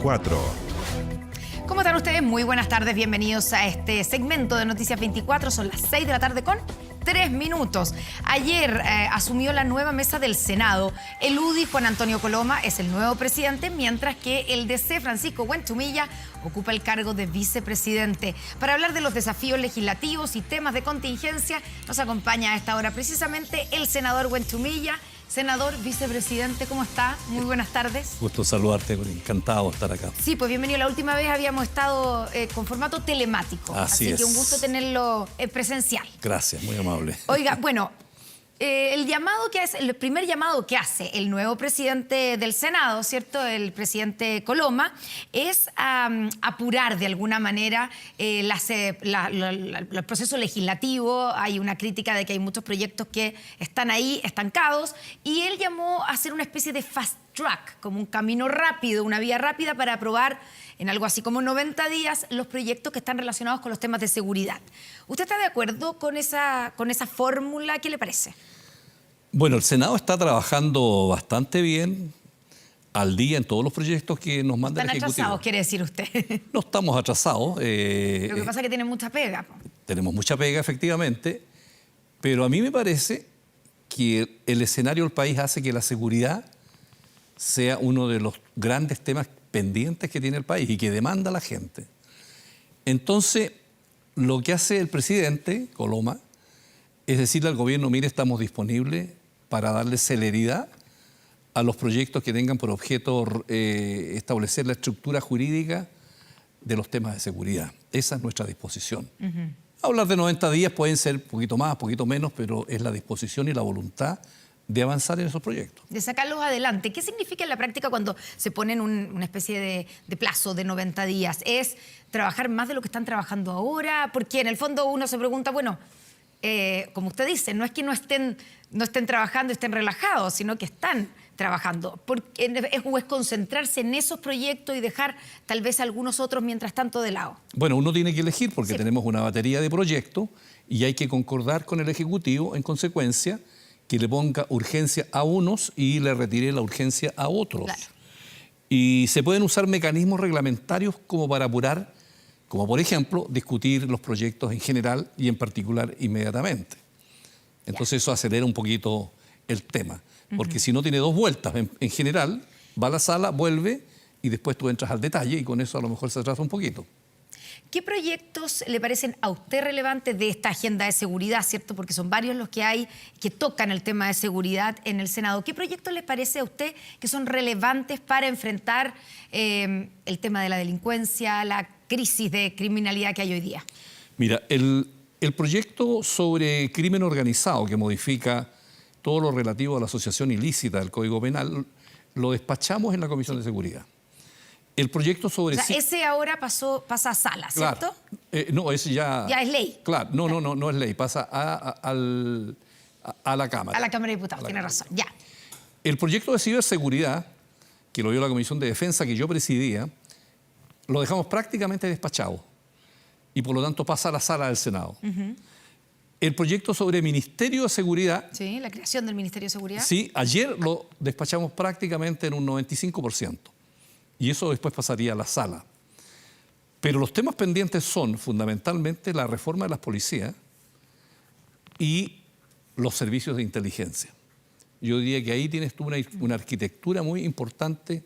24. ¿Cómo están ustedes? Muy buenas tardes, bienvenidos a este segmento de Noticias 24. Son las 6 de la tarde con 3 minutos. Ayer asumió la nueva mesa del Senado. El UDI, Juan Antonio Coloma, es el nuevo presidente, mientras que el DC, Francisco Huenchumilla, ocupa el cargo de vicepresidente. Para hablar de los desafíos legislativos y temas de contingencia, nos acompaña a esta hora precisamente el senador Huenchumilla. Senador, vicepresidente, ¿cómo está? Muy buenas tardes. Gusto saludarte, encantado de estar acá. Sí, pues bienvenido. La última vez habíamos estado con formato telemático. Así es. Que un gusto tenerlo presencial. Gracias, muy amable. Oiga, bueno, el primer llamado que hace el nuevo presidente del Senado, ¿cierto? El presidente Coloma, es apurar de alguna manera el proceso legislativo. Hay una crítica de que hay muchos proyectos que están ahí estancados y él llamó a hacer una especie de fast track, como un camino rápido, una vía rápida para aprobar en algo así como 90 días los proyectos que están relacionados con los temas de seguridad. ¿Usted está de acuerdo con esa fórmula? ¿Qué le parece? Bueno, el Senado está trabajando bastante bien, al día en todos los proyectos que nos manda el Ejecutivo. ¿Están atrasados, quiere decir usted? No estamos atrasados. Lo que pasa es que tienen mucha pega. Tenemos mucha pega, efectivamente, pero a mí me parece que el escenario del país hace que la seguridad sea uno de los grandes temas pendientes que tiene el país y que demanda la gente. Entonces, lo que hace el presidente Coloma es decirle al gobierno, mire, estamos disponibles para darle celeridad a los proyectos que tengan por objeto establecer la estructura jurídica de los temas de seguridad. Esa es nuestra disposición. Hablar de 90 días pueden ser un poquito más, poquito menos, pero es la disposición y la voluntad de avanzar en esos proyectos. De sacarlos adelante. ¿Qué significa en la práctica cuando se ponen una especie de plazo de 90 días? ¿Es trabajar más de lo que están trabajando ahora? Porque en el fondo uno se pregunta, bueno, como usted dice, no es que no estén trabajando, estén relajados, sino que están trabajando. ¿Es concentrarse en esos proyectos y dejar tal vez algunos otros mientras tanto de lado? Bueno, uno tiene que elegir porque sí, tenemos una batería de proyectos y hay que concordar con el Ejecutivo en consecuencia que le ponga urgencia a unos y le retire la urgencia a otros. Claro. Y se pueden usar mecanismos reglamentarios como para apurar, como por ejemplo, discutir los proyectos en general y en particular inmediatamente. Entonces eso acelera un poquito el tema, porque si no tiene dos vueltas, en general, va a la sala, vuelve y después tú entras al detalle y con eso a lo mejor se atrasa un poquito. ¿Qué proyectos le parecen a usted relevantes de esta agenda de seguridad, cierto? Porque son varios los que hay que tocan el tema de seguridad en el Senado. ¿Qué proyectos le parece a usted que son relevantes para enfrentar el tema de la delincuencia, la crisis de criminalidad que hay hoy día? Mira, el proyecto sobre crimen organizado que modifica todo lo relativo a la asociación ilícita del Código Penal, lo despachamos en la Comisión de Seguridad. El proyecto sobre... O sea, ese ahora pasa a sala, ¿cierto? Claro. No, ese ya... Ya es ley. Claro, no es ley, pasa a la Cámara. A la Cámara de Diputados, tiene razón, ya. El proyecto de ciberseguridad, que lo vio la Comisión de Defensa que yo presidía, lo dejamos prácticamente despachado y por lo tanto pasa a la sala del Senado. El proyecto sobre Ministerio de Seguridad... Sí, la creación del Ministerio de Seguridad. Sí, ayer lo despachamos prácticamente en un 95%. Y eso después pasaría a la sala. Pero los temas pendientes son fundamentalmente la reforma de las policías y los servicios de inteligencia. Yo diría que ahí tienes tú una arquitectura muy importante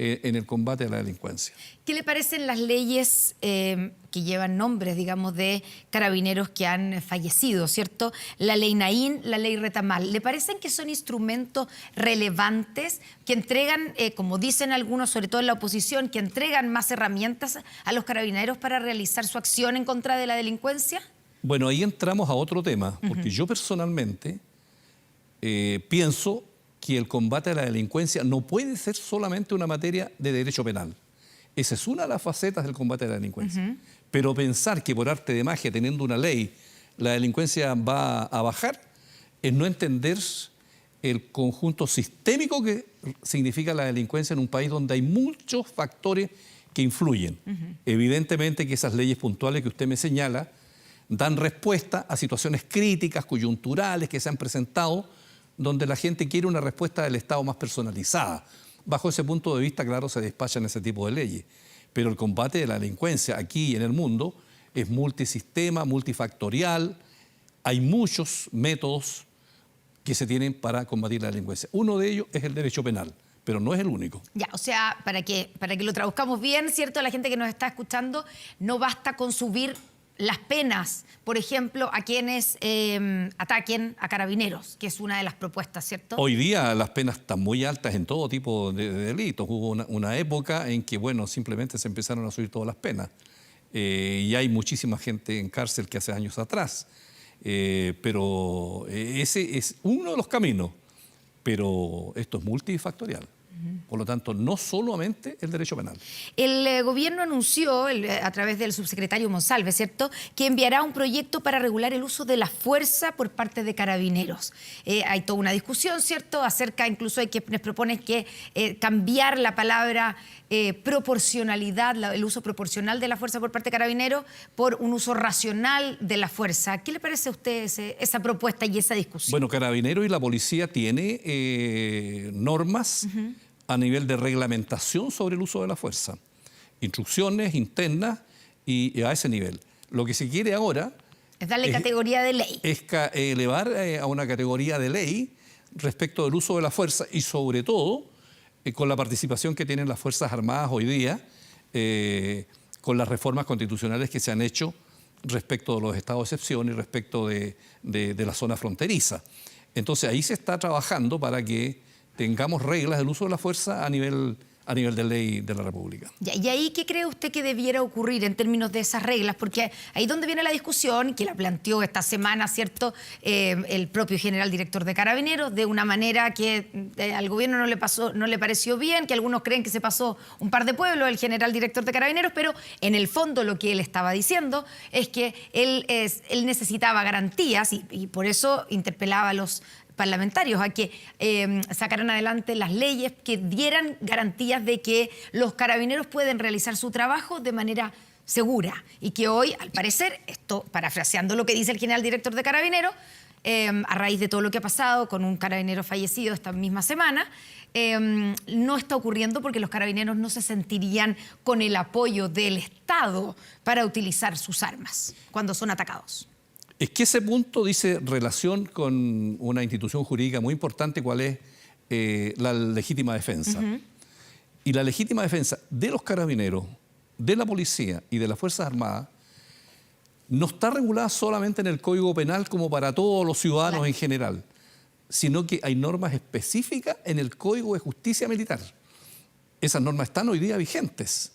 en el combate a la delincuencia. ¿Qué le parecen las leyes que llevan nombres, digamos, de carabineros que han fallecido, ¿cierto? La ley Naín, la ley Retamal. ¿Le parecen que son instrumentos relevantes que entregan, como dicen algunos, sobre todo en la oposición, que entregan más herramientas a los carabineros para realizar su acción en contra de la delincuencia? Bueno, ahí entramos a otro tema, porque yo personalmente pienso que el combate a la delincuencia no puede ser solamente una materia de derecho penal. Esa es una de las facetas del combate a la delincuencia. Pero pensar que por arte de magia, teniendo una ley, la delincuencia va a bajar, es no entender el conjunto sistémico que significa la delincuencia en un país donde hay muchos factores que influyen. Evidentemente que esas leyes puntuales que usted me señala dan respuesta a situaciones críticas, coyunturales que se han presentado, donde la gente quiere una respuesta del Estado más personalizada. bajo ese punto de vista, claro, se despachan ese tipo de leyes. Pero el combate de la delincuencia aquí y en el mundo es multisistema, multifactorial. Hay muchos métodos que se tienen para combatir la delincuencia. Uno de ellos es el derecho penal, pero no es el único. Ya, o sea, para que lo traduzcamos bien, ¿cierto? La gente que nos está escuchando, no basta con subir las penas, por ejemplo, a quienes ataquen a carabineros, que es una de las propuestas, ¿cierto? Hoy día las penas están muy altas en todo tipo de delitos. Hubo una época en que, bueno, simplemente se empezaron a subir todas las penas. Y hay muchísima gente en cárcel que hace años atrás. Pero ese es uno de los caminos. Pero esto es multifactorial. Por lo tanto, no solamente el derecho penal. El gobierno anunció, a través del subsecretario Monsalve, ¿cierto?, que enviará un proyecto para regular el uso de la fuerza por parte de carabineros. Hay toda una discusión, ¿cierto?, acerca, incluso hay quienes proponen que cambiar la palabra proporcionalidad, el uso proporcional de la fuerza por parte de carabineros, por un uso racional de la fuerza. ¿Qué le parece a usted esa propuesta y esa discusión? Bueno, Carabineros y la policía tiene normas a nivel de reglamentación sobre el uso de la fuerza. Instrucciones internas y a ese nivel. Lo que se quiere ahora es darle categoría de ley. Es elevar a una categoría de ley respecto del uso de la fuerza y sobre todo con la participación que tienen las Fuerzas Armadas hoy día, con las reformas constitucionales que se han hecho respecto de los estados de excepción y respecto de la zona fronteriza. Entonces ahí se está trabajando para que tengamos reglas del uso de la fuerza a nivel de ley de la República. ¿Y ahí qué cree usted que debiera ocurrir en términos de esas reglas? Porque ahí es donde viene la discusión, que la planteó esta semana, ¿cierto?, el propio general director de Carabineros, de una manera que al gobierno no le pareció bien, que algunos creen que se pasó un par de pueblos el general director de Carabineros, pero en el fondo lo que él estaba diciendo es que él necesitaba garantías y por eso interpelaba a los parlamentarios a que sacaran adelante las leyes que dieran garantías de que los carabineros pueden realizar su trabajo de manera segura y que hoy, al parecer, esto parafraseando lo que dice el general director de Carabineros, a raíz de todo lo que ha pasado con un carabinero fallecido esta misma semana, no está ocurriendo porque los carabineros no se sentirían con el apoyo del Estado para utilizar sus armas cuando son atacados. Es que ese punto dice relación con una institución jurídica muy importante, cuál es la legítima defensa. Y la legítima defensa de los carabineros, de la policía y de las Fuerzas Armadas no está regulada solamente en el Código Penal como para todos los ciudadanos en general, sino que hay normas específicas en el Código de Justicia Militar. Esas normas están hoy día vigentes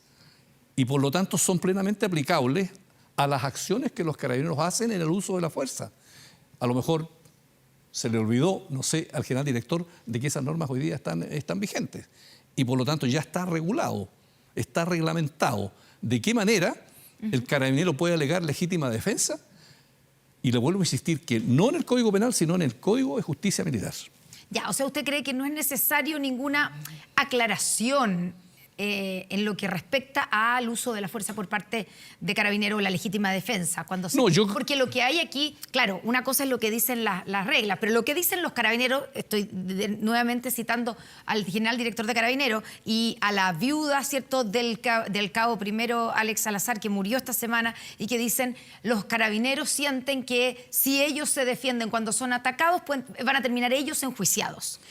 y por lo tanto son plenamente aplicables a las acciones que los carabineros hacen en el uso de la fuerza. A lo mejor se le olvidó, no sé, al general director de que esas normas hoy día están vigentes y por lo tanto ya está regulado, está reglamentado de qué manera el carabinero puede alegar legítima defensa y le vuelvo a insistir que no en el Código Penal, sino en el Código de Justicia Militar. Ya, o sea, ¿usted cree que no es necesario ninguna aclaración en lo que respecta al uso de la fuerza por parte de carabineros o la legítima defensa? Porque lo que hay aquí, claro, una cosa es lo que dicen las reglas, pero lo que dicen los carabineros, estoy nuevamente citando al general director de Carabineros y a la viuda, ¿cierto?, del cabo primero Alex Salazar, que murió esta semana, y que dicen los carabineros sienten que si ellos se defienden cuando son atacados, van a terminar ellos enjuiciados.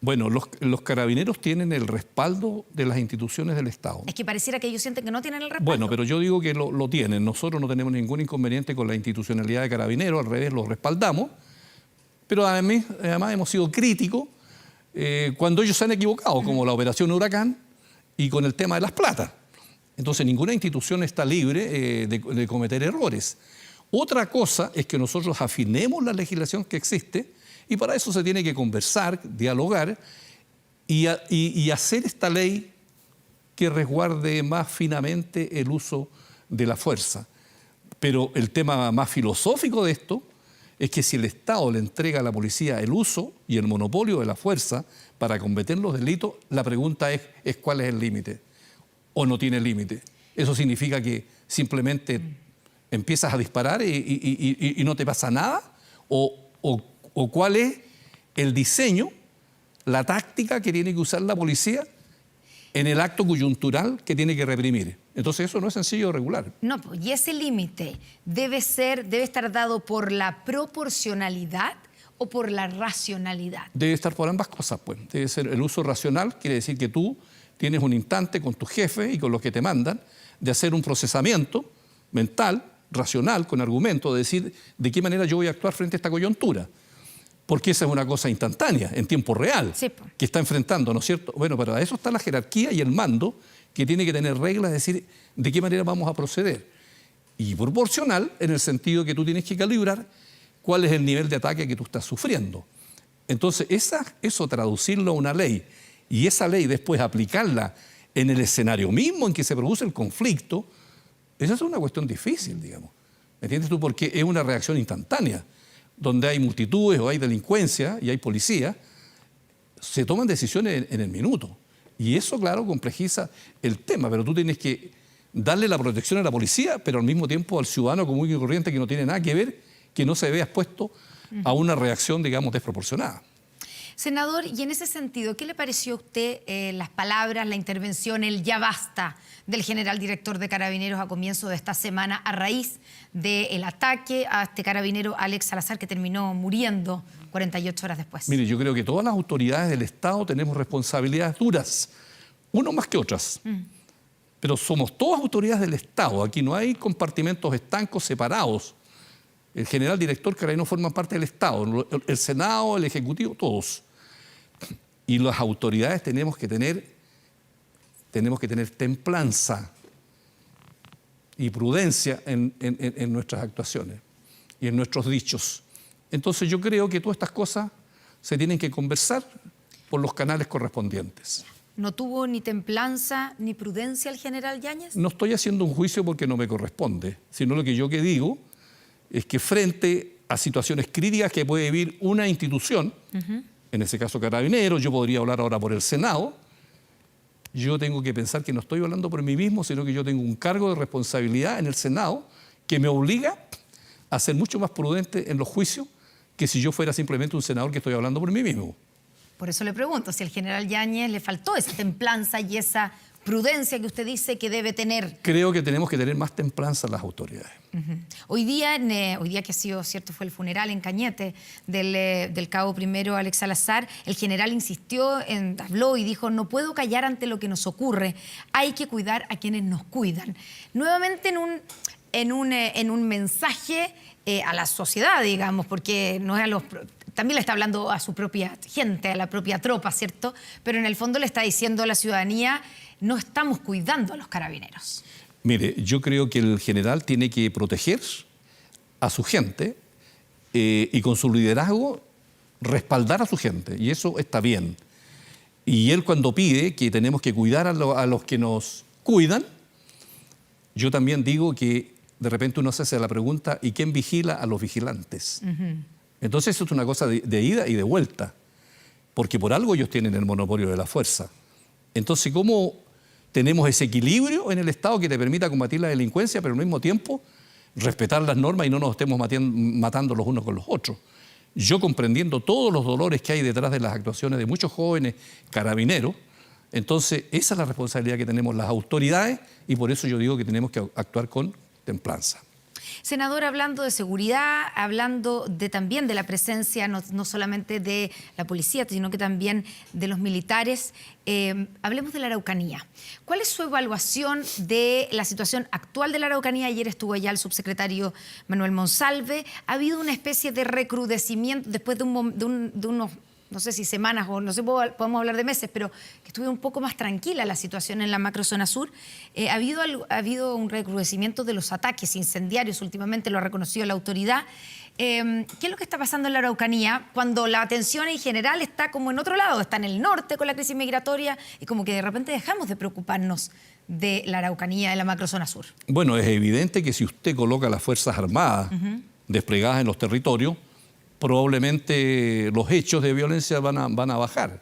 Bueno, los carabineros tienen el respaldo de las instituciones del Estado. Es que pareciera que ellos sienten que no tienen el respaldo. Bueno, pero yo digo que lo tienen. Nosotros no tenemos ningún inconveniente con la institucionalidad de Carabineros, al revés, lo respaldamos. Pero además hemos sido críticos cuando ellos se han equivocado, como la Operación Huracán y con el tema de las platas. Entonces, ninguna institución está libre de cometer errores. Otra cosa es que nosotros afinemos la legislación que existe. Y para eso se tiene que conversar, dialogar y hacer esta ley que resguarde más finamente el uso de la fuerza. Pero el tema más filosófico de esto es que si el Estado le entrega a la policía el uso y el monopolio de la fuerza para combatir los delitos, la pregunta es ¿cuál es el límite? ¿O no tiene límite? Eso significa que simplemente empiezas a disparar y no te pasa nada, o cuál es el diseño, la táctica que tiene que usar la policía en el acto coyuntural que tiene que reprimir. Entonces eso no es sencillo de regular. No, pues, y ese límite debe estar dado por la proporcionalidad o por la racionalidad. Debe estar por ambas cosas, pues. Debe ser el uso racional, quiere decir que tú tienes un instante con tu jefe y con los que te mandan de hacer un procesamiento mental, racional, con argumento, de decir de qué manera yo voy a actuar frente a esta coyuntura. Porque esa es una cosa instantánea, en tiempo real, Sí, pues. que está enfrentando, ¿no es cierto? Bueno, para eso está la jerarquía y el mando, que tiene que tener reglas, es decir, de qué manera vamos a proceder. Y proporcional, en el sentido que tú tienes que calibrar cuál es el nivel de ataque que tú estás sufriendo. Entonces, eso traducirlo a una ley y esa ley después aplicarla en el escenario mismo en que se produce el conflicto, esa es una cuestión difícil, digamos. ¿Me entiendes tú? Porque es una reacción instantánea, donde hay multitudes o hay delincuencia y hay policía, se toman decisiones en el minuto. Y eso, claro, complejiza el tema, pero tú tienes que darle la protección a la policía, pero al mismo tiempo al ciudadano común y corriente que no tiene nada que ver, que no se vea expuesto a una reacción, digamos, desproporcionada. Senador, y en ese sentido, ¿qué le pareció a usted las palabras, la intervención, el ya basta del general director de Carabineros a comienzo de esta semana a raíz del ataque a este carabinero Alex Salazar, que terminó muriendo 48 horas después? Mire, yo creo que todas las autoridades del Estado tenemos responsabilidades duras, unos más que otras. Pero somos todas autoridades del Estado. Aquí no hay compartimentos estancos separados. El general director Carabineros forma parte del Estado, el Senado, el Ejecutivo, todos. Y las autoridades tenemos que tener templanza y prudencia en nuestras actuaciones y en nuestros dichos. Entonces yo creo que todas estas cosas se tienen que conversar por los canales correspondientes. ¿No tuvo ni templanza ni prudencia el general Yáñez? No estoy haciendo un juicio porque no me corresponde, sino lo que yo digo es que frente a situaciones críticas que puede vivir una institución, en ese caso Carabineros, yo podría hablar ahora por el Senado, yo tengo que pensar que no estoy hablando por mí mismo, sino que yo tengo un cargo de responsabilidad en el Senado que me obliga a ser mucho más prudente en los juicios que si yo fuera simplemente un senador que estoy hablando por mí mismo. Por eso le pregunto si al general Yáñez le faltó esa templanza y esa prudencia que usted dice que debe tener. Creo que tenemos que tener más templanza las autoridades. Hoy día que ha sido, cierto, fue el funeral en Cañete del cabo primero Alex Salazar, el general habló y dijo: no puedo callar ante lo que nos ocurre, hay que cuidar a quienes nos cuidan. Nuevamente en un mensaje a la sociedad, digamos, porque no es también le está hablando a su propia gente, a la propia tropa, ¿cierto? Pero en el fondo le está diciendo a la ciudadanía: no estamos cuidando a los carabineros. Mire, yo creo que el general tiene que proteger a su gente y con su liderazgo respaldar a su gente, y eso está bien. Y él, cuando pide que tenemos que cuidar a los que nos cuidan, yo también digo que de repente uno se hace la pregunta: ¿y quién vigila a los vigilantes? Entonces eso es una cosa de ida y de vuelta, porque por algo ellos tienen el monopolio de la fuerza. Entonces, ¿cómo tenemos ese equilibrio en el Estado que te permita combatir la delincuencia, pero al mismo tiempo respetar las normas y no nos estemos matando los unos con los otros? Yo, comprendiendo todos los dolores que hay detrás de las actuaciones de muchos jóvenes carabineros, entonces esa es la responsabilidad que tenemos las autoridades, y por eso yo digo que tenemos que actuar con templanza. Senador, hablando de seguridad, hablando también de la presencia no solamente de la policía, sino que también de los militares, hablemos de la Araucanía. ¿Cuál es su evaluación de la situación actual de la Araucanía? Ayer estuvo allá el subsecretario Manuel Monsalve. Ha habido una especie de recrudecimiento después de unos, no sé si semanas o no sé, podemos hablar de meses, pero que estuvo un poco más tranquila la situación en la macrozona sur. Ha habido un recrudecimiento de los ataques incendiarios, últimamente lo ha reconocido la autoridad. ¿Qué es lo que está pasando en la Araucanía cuando la atención en general está como en otro lado? Está en el norte con la crisis migratoria y como que de repente dejamos de preocuparnos de la Araucanía, de la macrozona sur. Bueno, es evidente que si usted coloca las Fuerzas Armadas desplegadas en los territorios, probablemente los hechos de violencia van a bajar.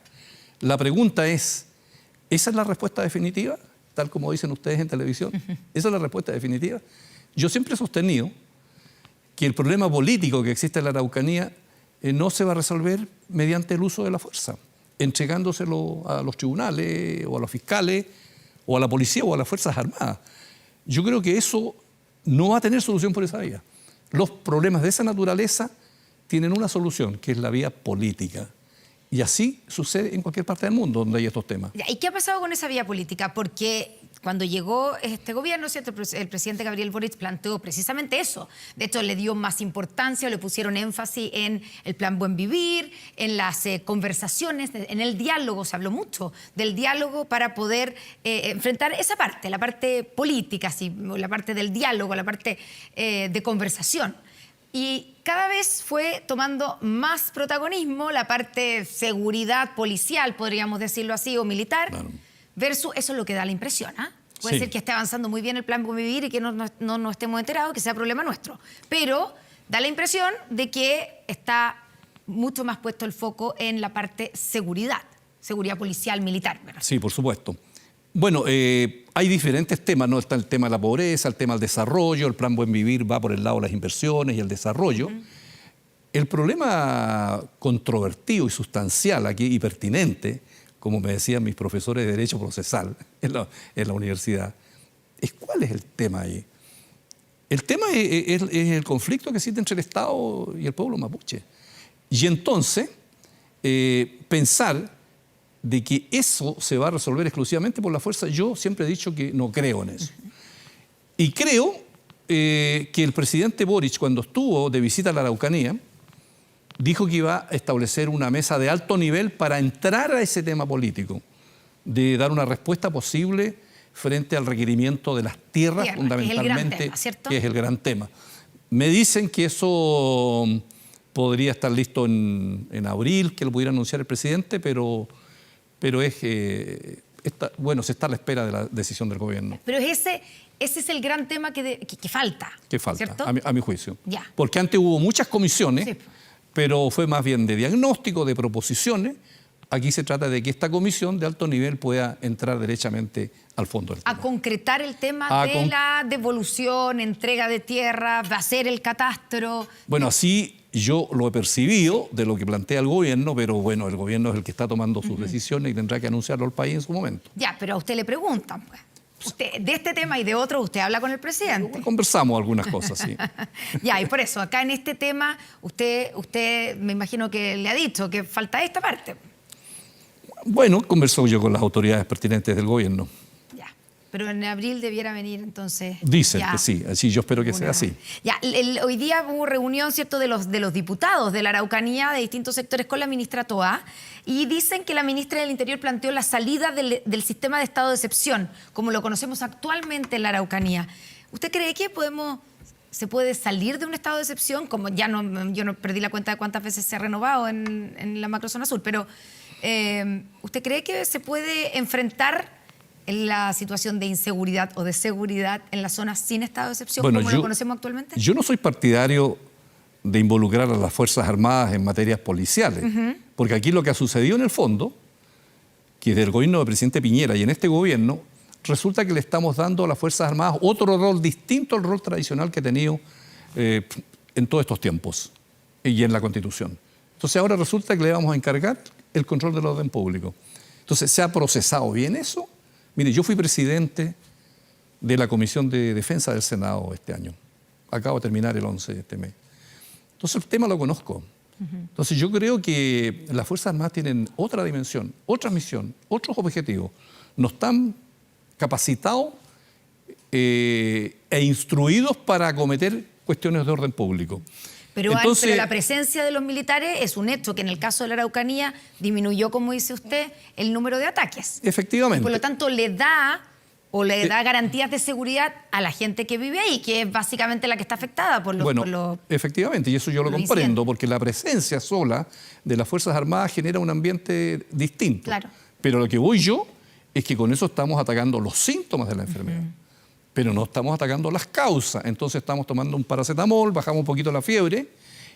La pregunta es: ¿esa es la respuesta definitiva? Tal como dicen ustedes en televisión. ¿Esa es la respuesta definitiva? Yo siempre he sostenido que el problema político que existe en la Araucanía no se va a resolver mediante el uso de la fuerza. entregándoselo a los tribunales o a los fiscales o a la policía o a las Fuerzas Armadas. Yo creo que eso no va a tener solución por esa vía. Los problemas de esa naturaleza tienen una solución, que es la vía política. Y así sucede en cualquier parte del mundo donde hay estos temas. ¿Y qué ha pasado con esa vía política? Porque cuando llegó este gobierno, ¿cierto?, el presidente Gabriel Boric planteó precisamente eso. De hecho, le dio más importancia, le pusieron énfasis en el plan Buen Vivir, en las conversaciones, en el diálogo. Se habló mucho del diálogo para poder enfrentar esa parte, la parte política, ¿sí?, la parte del diálogo, la parte de conversación. Y cada vez fue tomando más protagonismo la parte seguridad policial, podríamos decirlo así, o militar, claro, versus, eso es lo que da la impresión, ¿ah? Puede ser que esté avanzando muy bien el plan Buen Vivir y que no estemos enterados, que sea problema nuestro. Pero da la impresión de que está mucho más puesto el foco en la parte seguridad policial, militar, ¿verdad? Sí, por supuesto. Bueno, hay diferentes temas, ¿no? Está el tema de la pobreza, el tema del desarrollo, el plan Buen Vivir va por el lado de las inversiones y el desarrollo. El problema controvertido y sustancial aquí y pertinente, como me decían mis profesores de Derecho Procesal en la universidad, es cuál es el tema ahí. El tema es el conflicto que existe entre el Estado y el pueblo mapuche. Y entonces, pensar de que eso se va a resolver exclusivamente por la fuerza, yo siempre he dicho que no creo en eso. Y creo que el presidente Boric, cuando estuvo de visita a la Araucanía, dijo que iba a establecer una mesa de alto nivel para entrar a ese tema político, de dar una respuesta posible frente al requerimiento de las tierras, fundamentalmente, que es el gran tema. Me dicen que eso podría estar listo en abril, que lo pudiera anunciar el presidente, pero se está a la espera de la decisión del gobierno. Pero ese es el gran tema que falta. Que falta, ¿cierto? A mi juicio. Ya. Porque antes hubo muchas comisiones, pero fue más bien de diagnóstico, de proposiciones. Aquí se trata de que esta comisión de alto nivel pueda entrar derechamente al fondo del tema. A concretar el tema de la devolución, entrega de tierras, hacer el catastro. Bueno, así yo lo he percibido de lo que plantea el gobierno, pero bueno, el gobierno es el que está tomando sus decisiones y tendrá que anunciarlo al país en su momento. Ya, pero a usted le preguntan, pues. Usted, de este tema y de otro, usted habla con el presidente. Bueno, conversamos algunas cosas, sí. Ya, y por eso, acá en este tema, usted me imagino que le ha dicho que falta esta parte. Bueno, conversó yo con las autoridades pertinentes del gobierno. Ya, pero en abril debiera venir entonces. Dicen que sí, así yo espero que sea así. Ya, hoy día hubo reunión, ¿cierto?, de los diputados de la Araucanía, de distintos sectores, con la ministra Toá, y dicen que la ministra del Interior planteó la salida del sistema de estado de excepción, como lo conocemos actualmente en la Araucanía. ¿Usted cree que se puede salir de un estado de excepción? Como yo no perdí la cuenta de cuántas veces se ha renovado en la macrozona sur, pero ¿usted cree que se puede enfrentar la situación de inseguridad o de seguridad en las zonas sin estado de excepción, como lo conocemos actualmente? Yo no soy partidario de involucrar a las Fuerzas Armadas en materias policiales, porque aquí lo que ha sucedido en el fondo, que desde el gobierno del presidente Piñera y en este gobierno, resulta que le estamos dando a las Fuerzas Armadas otro rol distinto al rol tradicional que ha tenido en todos estos tiempos y en la Constitución. Entonces ahora resulta que le vamos a encargar el control del orden público. Entonces, ¿se ha procesado bien eso? Mire, yo fui presidente de la Comisión de Defensa del Senado este año. Acabo de terminar el 11 de este mes. Entonces, el tema lo conozco. Entonces, yo creo que las Fuerzas Armadas tienen otra dimensión, otra misión, otros objetivos. No están capacitados e instruidos para acometer cuestiones de orden público. Pero la presencia de los militares es un hecho que en el caso de la Araucanía disminuyó, como dice usted, el número de ataques. Efectivamente. Y por lo tanto, le da garantías de seguridad a la gente que vive ahí, que es básicamente la que está afectada por los efectivamente, y eso yo lo comprendo, porque la presencia sola de las Fuerzas Armadas genera un ambiente distinto. Claro. Pero lo que voy yo es que con eso estamos atacando los síntomas de la enfermedad. Pero no estamos atacando las causas. Entonces estamos tomando un paracetamol, bajamos un poquito la fiebre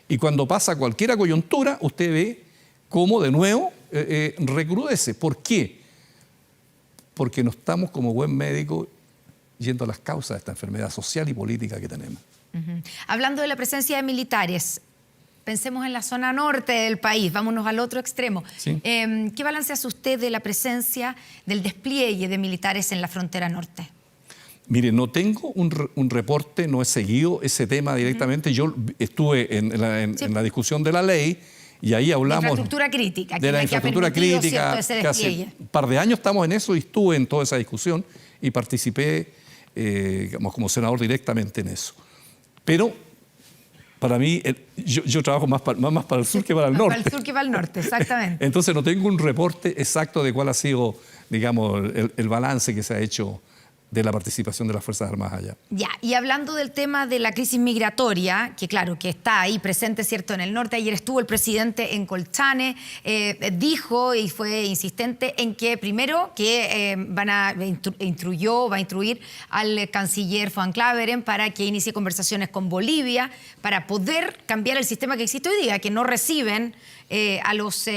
y cuando pasa cualquier coyuntura, usted ve cómo de nuevo recrudece. ¿Por qué? Porque no estamos como buen médico yendo a las causas de esta enfermedad social y política que tenemos. Hablando de la presencia de militares, Pensemos en la zona norte del país, vámonos al otro extremo. Sí. ¿Qué balance hace usted de la presencia, del despliegue de militares en la frontera norte? Mire, no tengo un reporte, no he seguido ese tema directamente. Yo estuve en la discusión de la ley y ahí hablamos... De infraestructura crítica. De la infraestructura crítica. Ese Hace un par de años estamos en eso y estuve en toda esa discusión y participé digamos, como senador directamente en eso. Pero para mí, yo trabajo más para el sur que para el norte. Para el sur que para el norte, exactamente. Entonces no tengo un reporte exacto de cuál ha sido, digamos, el balance que se ha hecho de la participación de las Fuerzas Armadas allá. Ya, y hablando del tema de la crisis migratoria, que claro, que está ahí presente, ¿cierto?, en el norte. Ayer estuvo el presidente en Colchane, dijo y fue insistente en que primero que va a instruir al canciller Van Claveren para que inicie conversaciones con Bolivia para poder cambiar el sistema que existe hoy día, que no reciben a los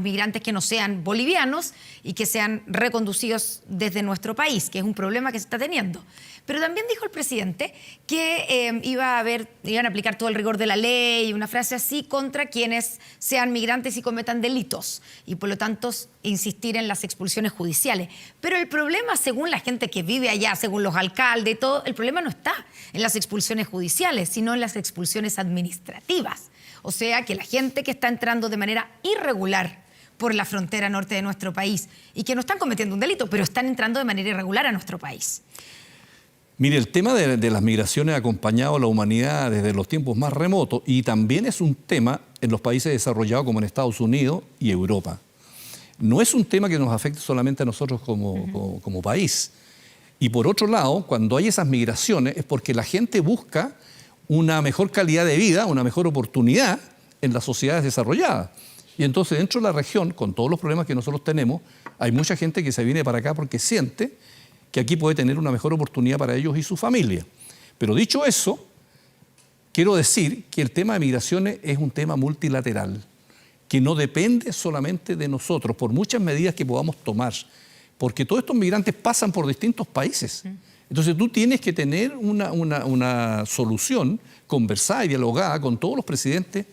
migrantes que no sean bolivianos y que sean reconducidos desde nuestro país, que es un problema que se está teniendo. Pero también dijo el presidente que iban a aplicar todo el rigor de la ley, una frase así, contra quienes sean migrantes y cometan delitos, y por lo tanto insistir en las expulsiones judiciales. Pero el problema, según la gente que vive allá, según los alcaldes y todo, el problema no está en las expulsiones judiciales, sino en las expulsiones administrativas. O sea, que la gente que está entrando de manera irregular por la frontera norte de nuestro país y que no están cometiendo un delito, pero están entrando de manera irregular a nuestro país. Mire, el tema de las migraciones ha acompañado a la humanidad desde los tiempos más remotos y también es un tema en los países desarrollados como en Estados Unidos y Europa. No es un tema que nos afecte solamente a nosotros como país. Y por otro lado, cuando hay esas migraciones es porque la gente busca una mejor calidad de vida, una mejor oportunidad en las sociedades desarrolladas. Y entonces dentro de la región, con todos los problemas que nosotros tenemos, hay mucha gente que se viene para acá porque siente que aquí puede tener una mejor oportunidad para ellos y su familia. Pero dicho eso, quiero decir que el tema de migraciones es un tema multilateral, que no depende solamente de nosotros, por muchas medidas que podamos tomar, porque todos estos migrantes pasan por distintos países. Entonces tú tienes que tener una solución conversada y dialogada con todos los presidentes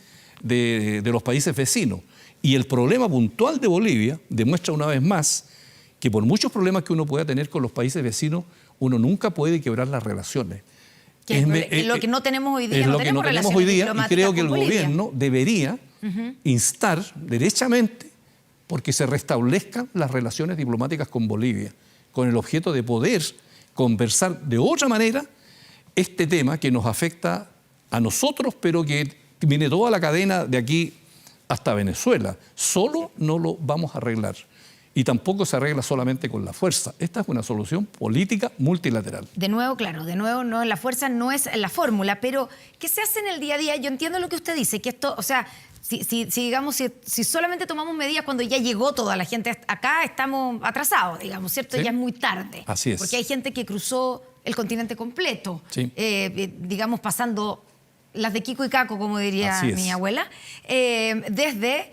de los países vecinos. Y el problema puntual de Bolivia demuestra una vez más que por muchos problemas que uno pueda tener con los países vecinos, uno nunca puede quebrar las relaciones. Es lo que no tenemos hoy día. Es lo que no tenemos hoy día y creo que el Bolivia. gobierno debería instar derechamente porque se restablezcan las relaciones diplomáticas con Bolivia, con el objeto de poder conversar de otra manera este tema que nos afecta a nosotros, pero que viene toda la cadena de aquí hasta Venezuela. Solo no lo vamos a arreglar. Y tampoco se arregla solamente con la fuerza. Esta es una solución política multilateral. De nuevo, claro, no, la fuerza no es la fórmula, pero ¿qué se hace en el día a día? Yo entiendo lo que usted dice, que esto, o sea, si solamente tomamos medidas cuando ya llegó toda la gente acá, estamos atrasados, digamos, ¿cierto? Sí. Ya es muy tarde. Así es. Porque hay gente que cruzó el continente completo, Sí. digamos, pasando las de Kiko y Caco, como diría mi abuela, desde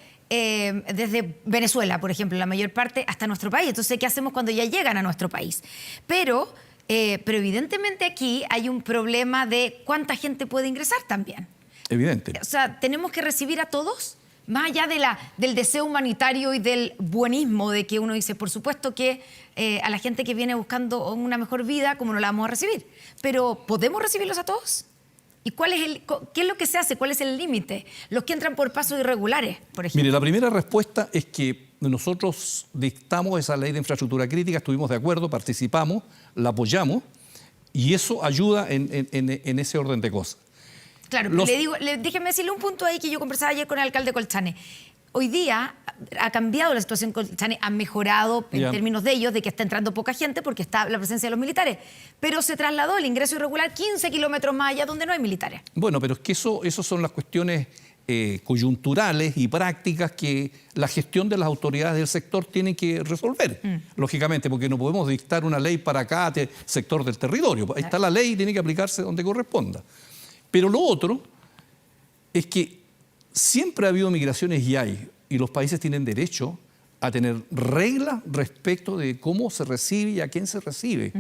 Venezuela, por ejemplo, la mayor parte, hasta nuestro país. Entonces, ¿qué hacemos cuando ya llegan a nuestro país? Pero evidentemente aquí hay un problema de cuánta gente puede ingresar también. Evidente. O sea, ¿tenemos que recibir a todos? Más allá del deseo humanitario y del buenismo de que uno dice, por supuesto que a la gente que viene buscando una mejor vida, ¿cómo no la vamos a recibir? Pero, ¿podemos recibirlos a todos? ¿Y qué es lo que se hace? ¿Cuál es el límite? Los que entran por pasos irregulares, por ejemplo. Mire, la primera respuesta es que nosotros dictamos esa ley de infraestructura crítica, estuvimos de acuerdo, participamos, la apoyamos y eso ayuda en ese orden de cosas. Claro, déjeme decirle un punto ahí que yo conversaba ayer con el alcalde de Colchane. Hoy día ha cambiado la situación en Colchane, ha mejorado en términos de ellos, de que está entrando poca gente porque está la presencia de los militares, pero se trasladó el ingreso irregular 15 kilómetros más allá donde no hay militares. Bueno, pero es que eso son las cuestiones coyunturales y prácticas que la gestión de las autoridades del sector tienen que resolver, lógicamente, porque no podemos dictar una ley para cada sector del territorio. Ahí está la ley y tiene que aplicarse donde corresponda. Pero lo otro es que siempre ha habido migraciones y los países tienen derecho a tener reglas respecto de cómo se recibe y a quién se recibe.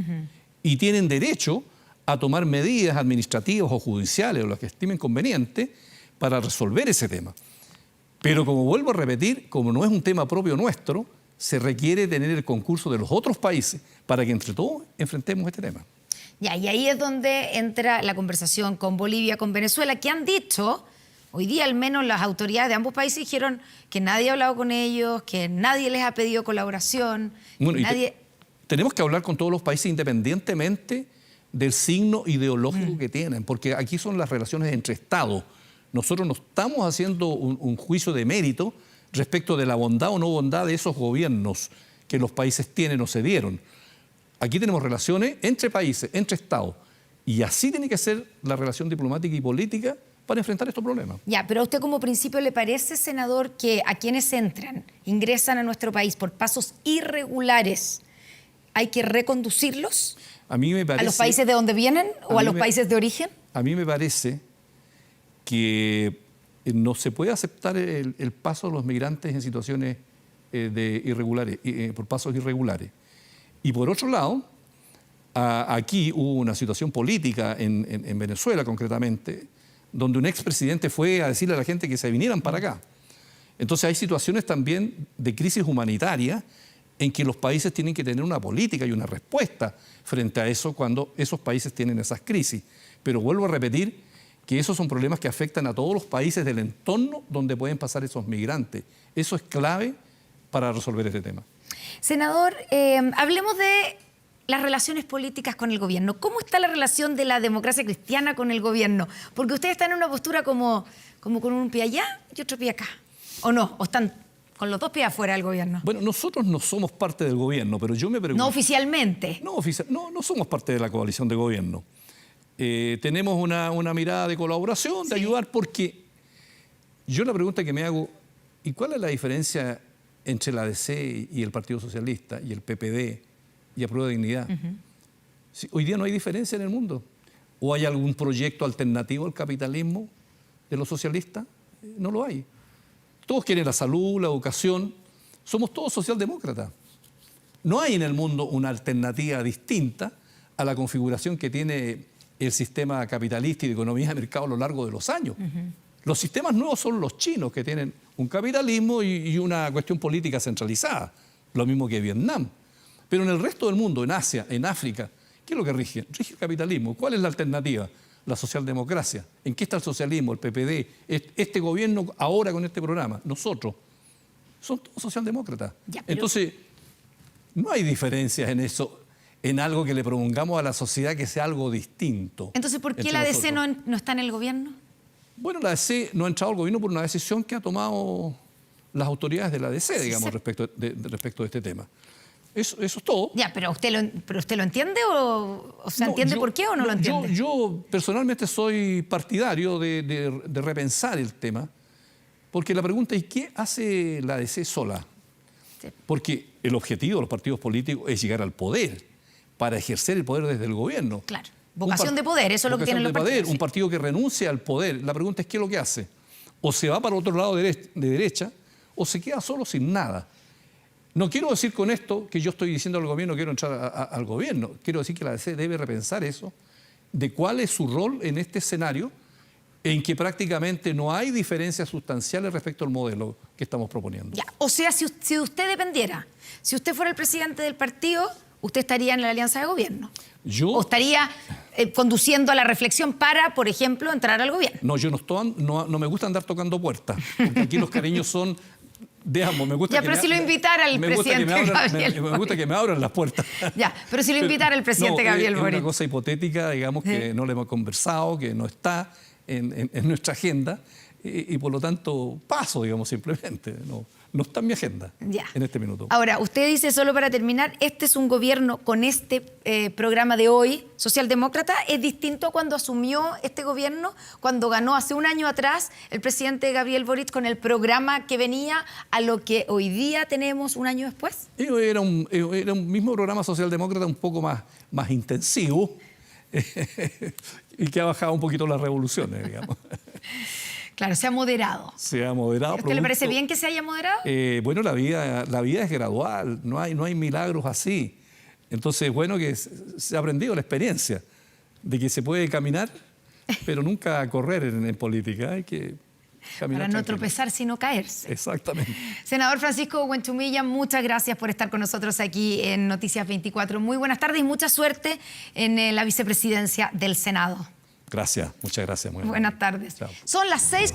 Y tienen derecho a tomar medidas administrativas o judiciales o las que estimen conveniente para resolver ese tema. Pero como vuelvo a repetir, como no es un tema propio nuestro, se requiere tener el concurso de los otros países para que entre todos enfrentemos este tema. Ya, y ahí es donde entra la conversación con Bolivia, con Venezuela, que han dicho, hoy día al menos las autoridades de ambos países dijeron que nadie ha hablado con ellos, que nadie les ha pedido colaboración, Bueno, que nadie... tenemos que hablar con todos los países independientemente del signo ideológico que tienen, porque aquí son las relaciones entre Estados. Nosotros no estamos haciendo un juicio de mérito respecto de la bondad o no bondad de esos gobiernos que los países tienen o se dieron. Aquí tenemos relaciones entre países, entre Estados, y así tiene que ser la relación diplomática y política para enfrentar estos problemas. Ya, pero a usted como principio le parece, senador, que a quienes ingresan a nuestro país por pasos irregulares, hay que reconducirlos A mí me parece, a los países de donde vienen o a los países de origen? A mí me parece que no se puede aceptar el paso de los migrantes en situaciones irregulares, por pasos irregulares. Y por otro lado, aquí hubo una situación política en Venezuela concretamente, donde un expresidente fue a decirle a la gente que se vinieran para acá. Entonces hay situaciones también de crisis humanitaria en que los países tienen que tener una política y una respuesta frente a eso cuando esos países tienen esas crisis. Pero vuelvo a repetir que esos son problemas que afectan a todos los países del entorno donde pueden pasar esos migrantes. Eso es clave para resolver este tema. Senador, hablemos de las relaciones políticas con el gobierno. ¿Cómo está la relación de la democracia cristiana con el gobierno? Porque ustedes están en una postura como con un pie allá y otro pie acá. ¿O no? ¿O están con los dos pies afuera del gobierno? Bueno, nosotros no somos parte del gobierno, pero yo me pregunto... No oficialmente. No somos parte de la coalición de gobierno. Tenemos una mirada de colaboración, de ayudar, porque yo la pregunta que me hago, ¿y cuál es la diferencia entre la DC y el Partido Socialista y el PPD y Aprueba Dignidad? Si hoy día no hay diferencia en el mundo. ¿O hay algún proyecto alternativo al capitalismo de los socialistas? No lo hay. Todos quieren la salud, la educación. Somos todos socialdemócratas. No hay en el mundo una alternativa distinta a la configuración que tiene el sistema capitalista y de economía de mercado a lo largo de los años. Los sistemas nuevos son los chinos, que tienen un capitalismo y una cuestión política centralizada, lo mismo que Vietnam. Pero en el resto del mundo, en Asia, en África, ¿qué es lo que rige? Rige el capitalismo. ¿Cuál es la alternativa? La socialdemocracia. ¿En qué está el socialismo, el PPD? Este gobierno ahora con este programa, nosotros, son todos socialdemócratas. Entonces, no hay diferencias en eso, en algo que le propongamos a la sociedad que sea algo distinto. Entonces, ¿por qué la DC no está en el gobierno? Bueno, la DC no ha entrado al gobierno por una decisión que ha tomado las autoridades de la DC, digamos, respecto de este tema. Eso es todo. Ya, pero ¿usted lo entiende o sea, ¿entiende por qué o no lo entiende? Yo personalmente soy partidario de repensar el tema, porque la pregunta es ¿qué hace la DC sola? Sí. Porque el objetivo de los partidos políticos es llegar al poder, para ejercer el poder desde el gobierno. Claro. Vocación de poder, eso es lo que tienen los partidos. Un partido que renuncia al poder. La pregunta es ¿qué es lo que hace? O se va para otro lado de derecha o se queda solo sin nada. No quiero decir con esto que yo estoy diciendo al gobierno quiero entrar al gobierno. Quiero decir que la DC debe repensar eso, de cuál es su rol en este escenario en que prácticamente no hay diferencias sustanciales respecto al modelo que estamos proponiendo. Ya. O sea, si de usted dependiera, si usted fuera el presidente del partido, ¿usted estaría en la alianza de gobierno? ¿O estaría conduciendo a la reflexión para, por ejemplo, entrar al gobierno? No, yo no me gusta andar tocando puertas, porque aquí los cariños son... Digamos, me gusta ya, pero si lo invitara el presidente Gabriel Boric. Me gusta que me abran las puertas. Ya, pero si lo invitara el presidente Gabriel Boric. Es una cosa hipotética, digamos, que no le hemos conversado, que no está en nuestra agenda y por lo tanto paso, digamos, simplemente. No está en mi agenda en este minuto. Ahora, usted dice, solo para terminar, este es un gobierno con este programa de hoy, socialdemócrata, ¿es distinto a cuando asumió este gobierno, cuando ganó hace un año atrás el presidente Gabriel Boric con el programa que venía a lo que hoy día tenemos un año después? Era un mismo programa socialdemócrata un poco más intensivo y que ha bajado un poquito las revoluciones, digamos. Claro, se ha moderado. Se ha moderado. ¿A usted le parece bien que se haya moderado? Bueno, la vida es gradual, no hay milagros así. Entonces, bueno, que se ha aprendido la experiencia de que se puede caminar pero nunca correr en política. Hay que caminar Para no tranquilo. tropezar, sino caerse. Exactamente. Senador Francisco Huenchumilla, muchas gracias por estar con nosotros aquí en Noticias 24. Muy buenas tardes y mucha suerte en la vicepresidencia del Senado. Gracias, muchas gracias. Muy Buenas amable. tardes. Chao. Son las 6:30.